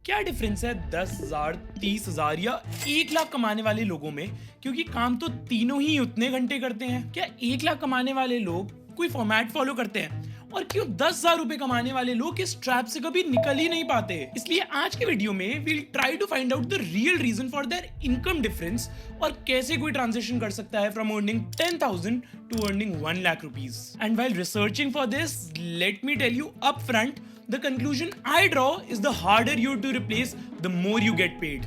क्या डिफरेंस है 10,000, 30,000 या 1 लाख कमाने वाले लोगों में? क्योंकि काम तो तीनों ही उतने घंटे करते हैं। क्या 1 लाख कमाने वाले लोग कोई फॉर्मेट फॉलो करते हैं? और क्यों 10,000 रुपए कमाने वाले लोग इस ट्रैप से कभी निकल ही नहीं पाते? इसलिए आज के वीडियो में we'll try to find out the real reason for their income difference और कैसे कोई ट्रांजिशन कर सकता है from earning 10,000 to earning 1 lakh rupees. And while researching for this, let me tell you up front, the conclusion I draw is the harder you to replace, the more you get paid.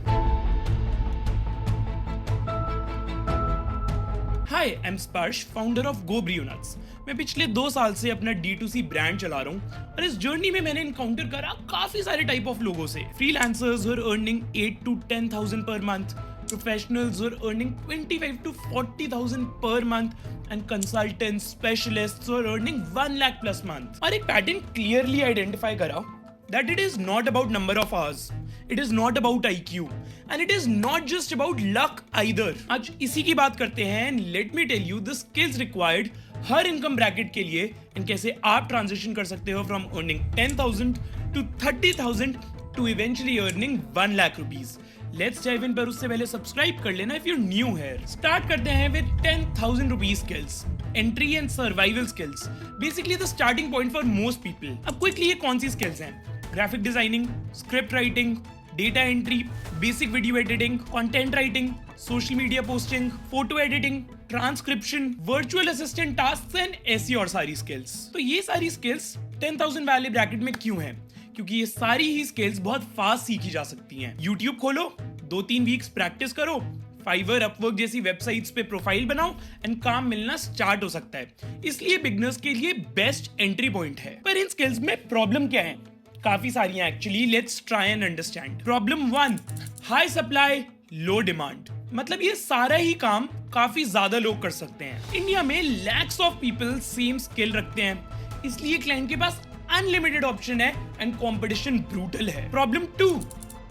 Hi, I'm Sparsh, founder of Go Brio Nuts. मैं पिछले 2 साल से अपना D2C brand चला रहा हूँ और इस जर्नी में मैंने इनकाउंटर करा काफी सारे टाइप ऑफ लोगों से। Freelancers who are earning 8 to 10,000 per month, professionals who are earning 25 to 40,000 per month, and consultants, specialists who are earning 1 lakh plus month. और एक पैटर्न क्लियरली आइडेंटिफाई करा that it is not about number of hours, it is not about IQ, and it is not just about luck either. आज इसी की बात करते हैं and let me tell you the skills required her income bracket के लिए and कैसे आप ट्रांजिशन कर सकते हो from earning 10,000 to 30,000 to eventually earning 1 lakh rupees. Let's dive in, पर उससे पहले सब्सक्राइब कर लेना इफ यू न्यू है। स्टार्ट करते हैं with 10,000 rupees skills, entry and survival skills, basically the starting point for most people. अब क्विकली ये कौन सी स्किल्स हैं? Graphic designing, script writing, data entry, basic video editing, content writing, social media posting, photo editing, transcription, virtual assistant task and ऐसी और सारी skills. तो ये सारी स्किल्स 10,000 वाले ब्रैकेट में क्यों हैं? क्योंकि ये सारी ही स्किल्स बहुत फास्ट सीखी जा सकती हैं। YouTube खोलो, 2-3 वीक्स प्रैक्टिस करो, फाइवर, अपवर्क जैसी वेबसाइट्स पे प्रोफाइल बनाओ एंड काम मिलना स्टार्ट हो सकता है। इसलिए बिगनर्स के लिए बेस्ट एंट्री पॉइंट है। पर इन स्किल्स में प्रॉब्लम क्या है? काफी सारी हैं actually. Let's try and understand. Problem 1, high supply, low demand. मतलब ये सारा ही काम काफी ज्यादा लोग कर सकते हैं। इंडिया में lakhs of people same skill रखते हैं, इसलिए क्लाइंट के पास अनलिमिटेड ऑप्शन है एंड कंपटीशन ब्रूटल है। Problem 2,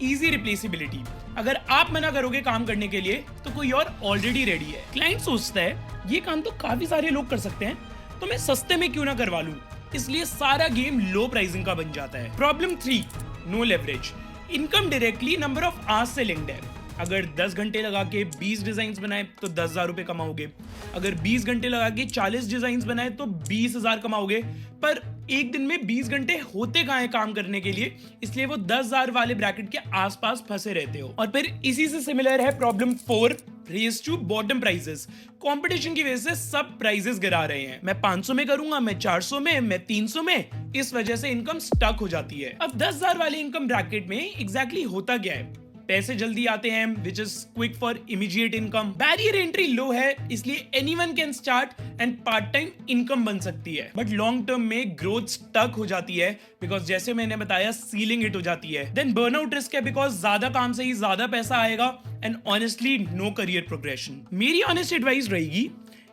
easy replaceability. अगर आप मना करोगे काम करने के लिए तो कोई और ऑलरेडी रेडी है। क्लाइंट सोचता है ये काम तो काफी सारे लोग कर सकते हैं, तो मैं सस्ते में क्यों ना करवा लूं, इसलिए सारा गेम लो प्राइसिंग का बन जाता है। Problem 3, no leverage. Income directly number of hours से लिंक्ड है। अगर 10 घंटे लगा के 20 डिजाइन बनाए तो 10,000 रुपए कमाओगे। अगर 20 घंटे लगा के 40 डिजाइन बनाए तो 20,000 कमाओगे। पर एक दिन में 20 घंटे होते कहाँ हैं काम करने के लिए, इसलिए वो 10,000 वाले ब्रैकेट के आसपास फंसे रहते हो। और फिर इसी से सिमिलर है problem 4, race to bottom prices. Competition की वजह से सब प्राइसेस गिरा रहे हैं। मैं 500 में करूंगा, मैं 400 में, मैं 300 में, इस वजह से इनकम स्टक हो जाती है। अब 10,000 वाले इनकम ब्रैकेट में एग्जैक्टली होता क्या है? पैसे जल्दी आते हैं, which is quick for immediate income. Barrier entry low है, इसलिए anyone can start and part time income बन सकती है। बट लॉन्ग टर्म में ग्रोथ स्टक हो जाती है, बिकॉज जैसे मैंने बताया सीलिंग हिट हो जाती है। देन बर्नआउट रिस्क है, बिकॉज ज्यादा काम से ही ज्यादा पैसा आएगा and honestly no career progression. मेरी ऑनेस्ट एडवाइस रहेगी,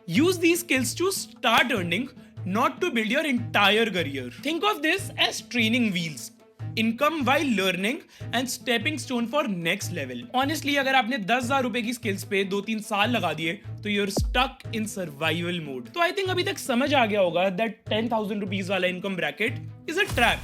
use these skills to start earning, not to build your entire career. Think of this as training wheels, income while learning and stepping stone for next level. Honestly अगर आपने 10,000 रुपए की skills पे 2-3 साल लगा दिए तो you're stuck in survival mode. तो आई थिंक अभी तक समझ आ गया होगा दैट 10,000 रुपीज वाला income bracket is a trap.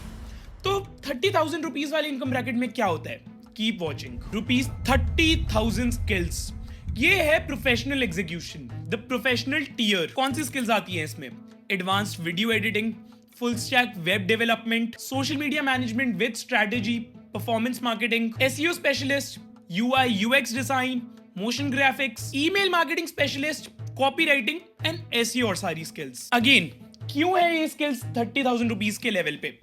तो 30,000 रुपीज वाले इनकम ब्रैकेट में क्या होता है? Keep watching. रुपीज 30,000 स्किल्स, ये है professional execution, the professional tier. कौन सी स्किल्स आती है इसमें? Advanced video editing, full stack web development, social media management with strategy, performance marketing, SEO specialist, UI UX design, motion graphics, email marketing specialist, copywriting and SEO और सारी skills। Again, क्यों है ये skills 30,000 रुपीज के level पे?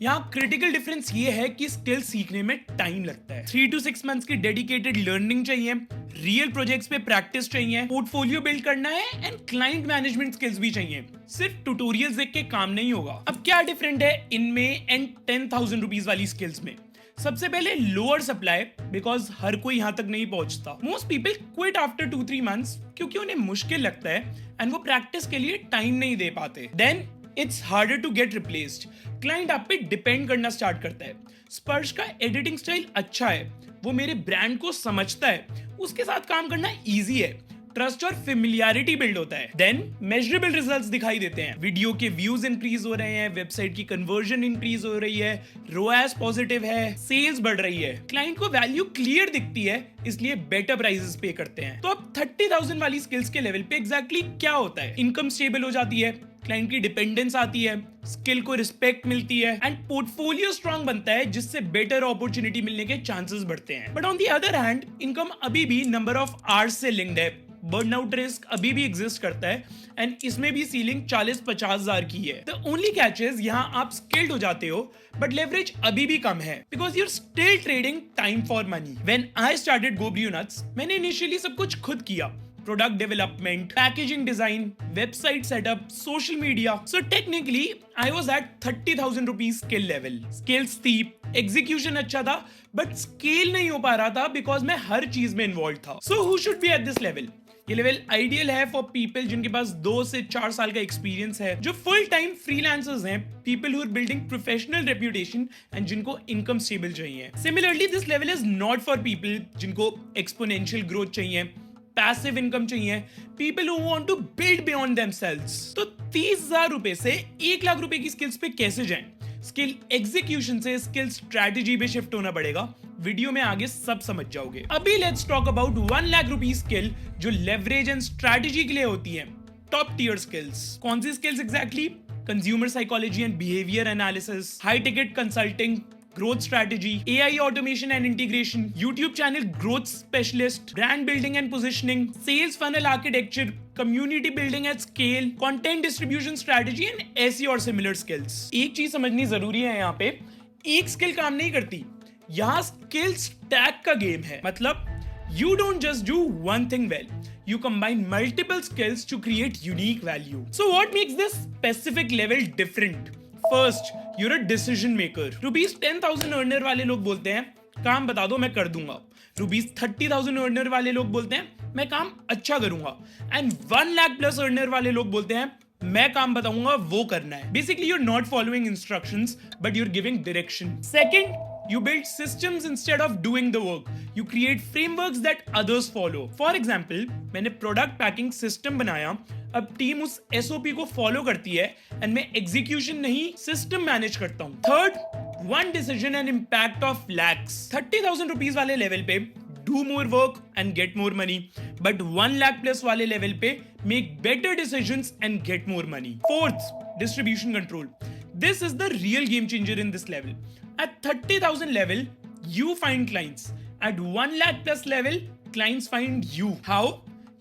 यहाँ critical difference ये है कि स्किल सीखने में टाइम लगता है। 3 to 6 मंथ्स की डेडिकेटेड लर्निंग चाहिए, रियल प्रोजेक्ट्स पे प्रैक्टिस चाहिए, पोर्टफोलियो बिल्ड करना है एंड क्लाइंट मैनेजमेंट स्किल्स भी चाहिए। सिर्फ ट्यूटोरियल्स देख के काम नहीं होगा। अब क्या डिफरेंट है इनमें एंड 10,000 रुपीज वाली स्किल्स में? सबसे पहले लोअर सप्लाई, बिकॉज हर कोई यहां तक नहीं पहुंचता। Most people quit after 2-3 months क्योंकि उन्हें मुश्किल लगता है एंड वो प्रैक्टिस के लिए टाइम नहीं दे पाते। Then it's harder to get replaced, client आप पे डिपेंड करना स्टार्ट करता है। स्पर्श का एडिटिंग स्टाइल अच्छा है, वो मेरे ब्रांड को समझता है, उसके साथ काम करना इजी है, ट्रस्ट और फेमिलियरिटी बिल्ड होता है। देन मेजरेबल रिजल्ट्स दिखाई देते हैं, वीडियो के व्यूज इंक्रीज हो रहे हैं, वेबसाइट की कन्वर्जन इंक्रीज हो रही है, रोएस पॉजिटिव है, सेल्स बढ़ रही है, क्लाइंट को वैल्यू क्लियर दिखती है, इसलिए बेटर प्राइसेस पे करते हैं। तो अब 30,000 वाली स्किल्स के लेवल पे एग्जैक्टली क्या होता है? इनकम स्टेबल हो जाती है, क्लाइंट की डिपेंडेंस आती है, स्किल को रिस्पेक्ट मिलती है एंड पोर्टफोलियो स्ट्रांग बनता है, जिससे बेटर अपॉर्चुनिटी मिलने के चांसेस बढ़ते हैं। But on the other hand income अभी भी नंबर ऑफ आवर्स से लिंक्ड है, बर्नआउट रिस्क अभी भी एग्जिस्ट करता है एंड इसमें भी सीलिंग 40-50 हजार की है। द ओनली कैच इज यहाँ आप स्किल्ड हो जाते हो बट लेवरेज अभी भी कम है, because you're still trading time for money. When I started GoBrio Nuts, मैंने इनिशियली सब कुछ खुद किया, product development, packaging design, website setup, social media. So technically, I was at 30,000 rupees skill level. Skills थी, execution अच्छा था, but scale नहीं हो पा रहा था because मैं हर चीज में involved था. So who should be at this level? ये लेवल आइडियल है फॉर पीपल जिनके पास 2 से 4 साल का एक्सपीरियंस है, जो फुल टाइम फ्रीलांसर्स हैं, people who are building professional reputation and जिनको इनकम स्टेबल चाहिए। Similarly this level is not for people जिनको एक्सपोनेंशियल ग्रोथ चाहिए, पैसिव इनकम चाहिए, people who want to build beyond themselves. तो 30,000 रुपए से 1 लाख रुपए की स्किल्स पे कैसे जाएं? स्किल एग्जीक्यूशन से स्किल स्ट्रैटेजी पे शिफ्ट होना पड़ेगा। वीडियो में आगे सब समझ जाओगे। अभी let's talk about 1 lakh rupee skill जो लेवरेज एंड स्ट्रैटेजी के लिए होती है, टॉप टियर स्किल्स। कौन सी skills exactly? Consumer psychology and behaviour analysis, high ticket consulting, growth strategy, AI automation and integration, YouTube channel growth specialist, brand building and positioning, sales funnel architecture, community building at scale, content distribution strategy and SEO और similar skills। एक चीज समझनी जरूरी है, यहाँ पे एक skill काम नहीं करती, यहाँ स्किल स्टैक का गेम है। मतलब you don't just do one thing well, you combine multiple skills to create unique value. So what makes this specific level different? First, you're a decision maker. Rupees 10,000 earner वाले लोग बोलते हैं काम बता दो मैं कर दूंगा, रुपीज 30,000 अर्नर वाले लोग बोलते हैं मैं काम अच्छा करूंगा, एंड 1 लाख प्लस अर्नर वाले लोग बोलते हैं मैं काम बताऊंगा वो करना है। Basically you're not following instructions but you're giving direction. Second, you build systems instead of doing the work. You create frameworks that others follow. For example, मैंने प्रोडक्ट पैकिंग सिस्टम बनाया, अब टीम उस SOP को follow करती है and मैं execution नहीं system manage करता हूं। Third, one decision and impact of lakhs. 30,000 rupees वाले लेवल पे do more work and get more money, but 1 lakh plus वाले लेवल पे make better decisions and get more money. Fourth, distribution control. This is the real game changer in this level. At 30,000 level, you find clients. At 1 lakh plus level, clients find you. How?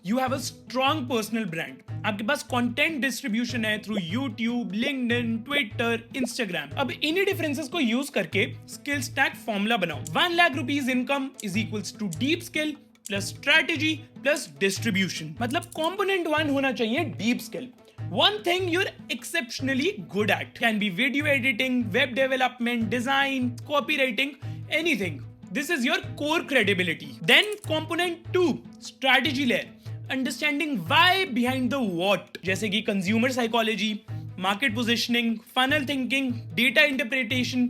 You have a strong personal brand. आपके पास content distribution है through YouTube, LinkedIn, Twitter, Instagram. अब इन्हीं differences को use करके skill stack formula बनाओ। 1 lakh rupees income is equals to deep skill plus strategy plus distribution. मतलब component 1 होना चाहिए deep skill, one thing you're exceptionally good at. Can be video editing, web development, design, copywriting, anything. This is your core credibility. Then component 2, strategy layer. Understanding why behind the what. जैसे कि consumer psychology, market positioning, funnel thinking, data interpretation.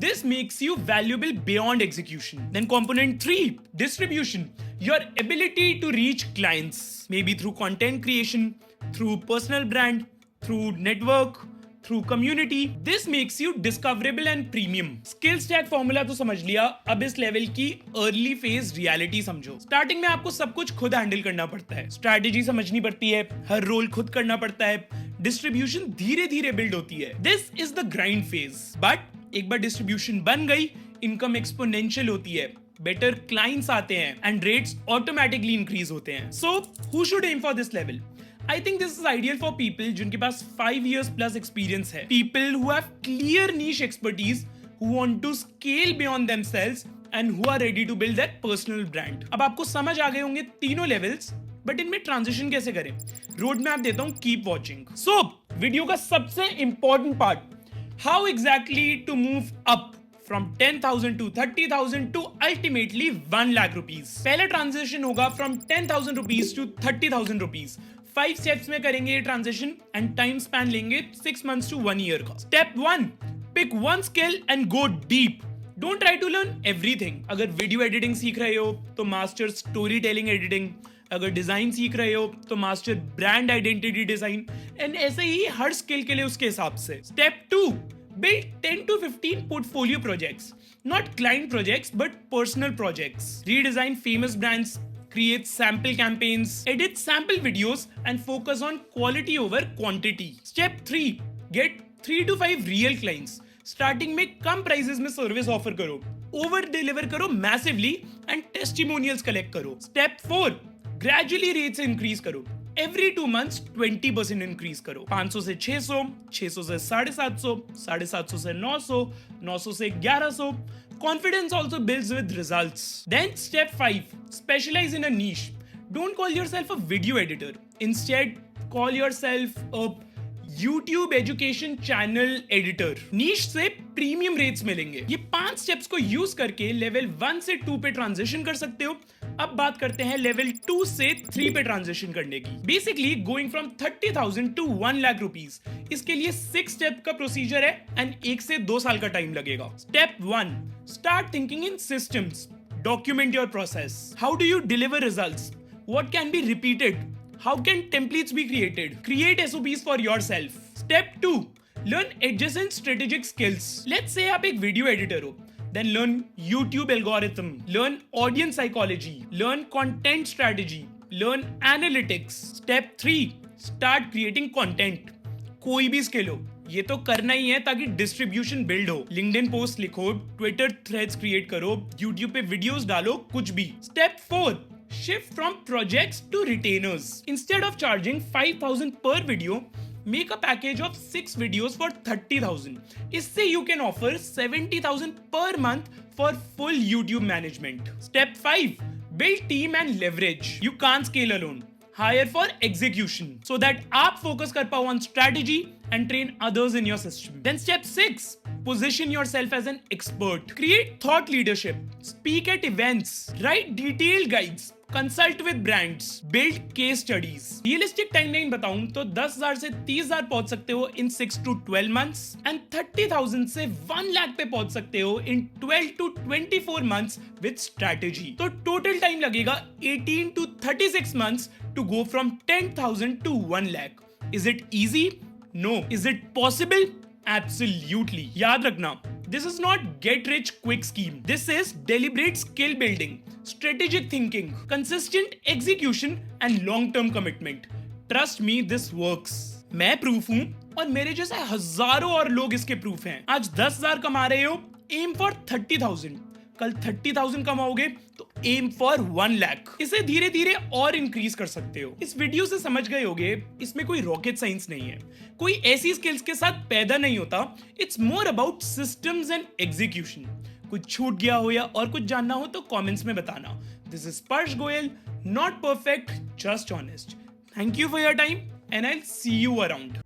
This makes you valuable beyond execution. Then component 3, distribution. Your ability to reach clients. Maybe through content creation, through personal brand, through network, through community. This makes you discoverable and premium. Skill stack formula तो समझ लिया, अब इस level की early phase reality समझो। Starting में आपको सब कुछ खुद हैंडल करना पड़ता है, स्ट्रैटेजी समझनी पड़ती है, हर रोल खुद करना पड़ता है, डिस्ट्रीब्यूशन धीरे धीरे बिल्ड होती है। This is the grind phase. But एक बार डिस्ट्रीब्यूशन बन गई, इनकम एक्सपोनेंशियल होती है, बेटर क्लाइंट्स आते हैं एंड रेट्स ऑटोमेटिकली इंक्रीज होते हैं। So who should aim for this level? I think this is ideal for people जिनके पास 5 years plus experience है, people who have clear niche expertise, who want to scale beyond themselves and who are ready to build their personal brand. अब आपको समझ आ गए होंगे तीनों levels, but इनमें transition कैसे करें? रोड मैप देता हूं, कीप वॉचिंग। सो वीडियो का सबसे important part, how exactly to move up from 10,000 to 30,000 to ultimately 1 lakh rupees. पहला ट्रांजिशन होगा from 10,000 rupees to 30,000 rupees. 5 steps में करेंगे ये ट्रांजिशन एंड टाइम स्पैन लेंगे 6 months to 1 year का। Step 1, pick one skill and go deep. Don't try to learn everything. अगर video editing सीख रहे हो तो मास्टर स्टोरी टेलिंग एडिटिंग, अगर डिजाइन सीख रहे हो तो master brand identity design, and ऐसे ही हर स्किल के लिए उसके हिसाब से। Step 2, build 10 to 15 portfolio projects, not client projects but personal projects. Redesign famous brands, create sample campaigns, edit sample videos and focus on quality over quantity. Step 3, get 3 to 5 real clients. Starting में कम prices में service offer करो, over deliver करो massively and testimonials collect करो। Step 4, gradually rates increase करो, every 2 months 20% increase करो। 500 से 600, 600 से 750, 750 से 900, 900 से 1100। Confidence also builds with results. Then step 5, specialize in a niche. Don't call yourself a video editor. Instead, call yourself a YouTube education channel editor. Niche से premium rates मिलेंगे। ये 5 steps को use करके लेवल 1 से 2 पे transition कर सकते हो। अब बात करते हैं लेवल 2 से 3 पे ट्रांजिशन करने की। Basically going from 30,000 to 1 lakh rupees. इसके लिए 6 स्टेप का प्रोसीजर है एंड 1 से 2 साल का टाइम लगेगा। Step 1, start thinking in systems. Document your process. How do you deliver results? What can be repeated? How can templates be created? Create SOPs for yourself. Step 2, learn adjacent strategic skills. Let's say आप एक video editor हो, then learn YouTube algorithm, learn audience psychology, learn content strategy, learn analytics. Step 3, start creating content. कोई भी skill हो, ये तो करना ही है ताकि डिस्ट्रीब्यूशन बिल्ड हो। लिंक्डइन पोस्ट लिखो, ट्विटर थ्रेड्स क्रिएट करो, यूट्यूब पे वीडियोस डालो, कुछ भी। Step 4, shift from projects to retainers. Instead of charging 5,000 per video, make a package of 6 videos for 30,000. इससे you can offer 70,000 per month for full YouTube management. Step 5, build team and leverage. You can't scale alone. Hire for execution so that आप focus कर पाओ on strategy and train others in your system. Then step 6, position yourself as an expert. Create thought leadership. Speak at events. Write detailed guides. Consult with brands, build case studies. Realistic timeline बताऊं तो 10,000 से 30,000 पहुंच सकते हो इन 6 to 12 months and 30,000 से 1 लाख पे पहुंच सकते हो in 12 to 24 months with strategy. तो टोटल टाइम लगेगा 18 to 36 months टू गो फ्रॉम 10,000 to 1 lakh. Is it easy? No. Is it possible? Absolutely. याद रखना, this is not get rich quick scheme. This is deliberate skill building, strategic thinking, consistent execution and long-term commitment. Trust me, this works. मैं proof हूं और मेरे जैसे हजारों और लोग इसके प्रूफ हैं। आज 10,000 कमा रहे हो, एम फॉर 30,000। कल 30,000 कमाओगे तो एम फॉर 1 लाख। इसे धीरे धीरे और इंक्रीज कर सकते हो। इस वीडियो से समझ गए होगे, इसमें कोई रॉकेट साइंस नहीं है, कोई ऐसी स्किल्स के साथ पैदा नहीं होता। It's more about systems and execution. कुछ छूट गया हो या और कुछ जानना हो तो कमेंट्स में बताना। दिस इज स्पर्श Goyal, not perfect, just honest. Thank you for your time and I will see you around.